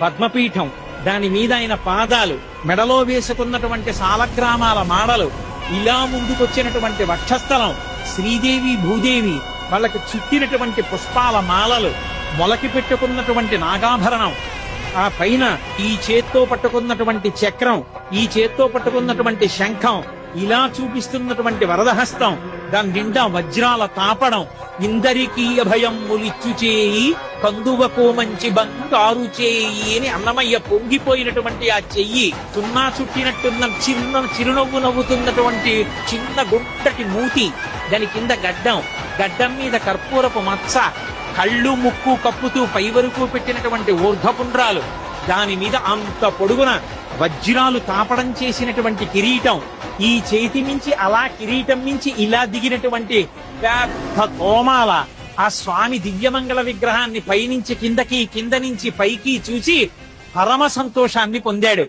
పద్మపీఠం, దాని మీద ఆయన పాదాలు, మెడలో వేసుకున్నటువంటి సాలగ్రామాల మాడలు, ఇలా ముందుకొచ్చినటువంటి వక్షస్థలం, శ్రీదేవి భూదేవి వాళ్ళకి చుట్టినటువంటి పుష్పాల మాలలు, మొలకి పెట్టుకున్నటువంటి నాగాభరణం, ఆ పైన ఈ చేత్తో పట్టుకున్నటువంటి చక్రం, ఈ చేత్తో పట్టుకున్నటువంటి శంఖం, ఇలా చూపిస్తున్నటువంటి వరదహస్తం, దాని నిండా వజ్రాల తాపడం, ఇందరికీ అభయం ములిచ్చు చేయి కందువకో మంచి బంగారు చేయి అని అన్నమయ్య పొంగిపోయినటువంటి ఆ చెయ్యి, చున్నా చుట్టినట్టున్న చిన్న చిరునవ్వు నవ్వుతున్నటువంటి చిన్న గుంటటి మూతి, దాని కింద గడ్డం మీద కర్పూరపు మచ్చ, కళ్ళు ముక్కు కప్పుతూ పై వరకు పెట్టినటువంటి ఊర్ధపుండ్రాలు, దాని మీద అంత పొడుగున వజ్రాలు తాపడం చేసినటువంటి కిరీటం, ఈ చేతి మించి అలా కిరీటం మించి ఇలా దిగినటువంటి పెద్ద తోమాల, ఆ స్వామి దివ్యమంగళ విగ్రహాన్ని పైనుంచి కిందకి, కింద నుంచి పైకి చూసి పరమ సంతోషాన్ని పొందాడు.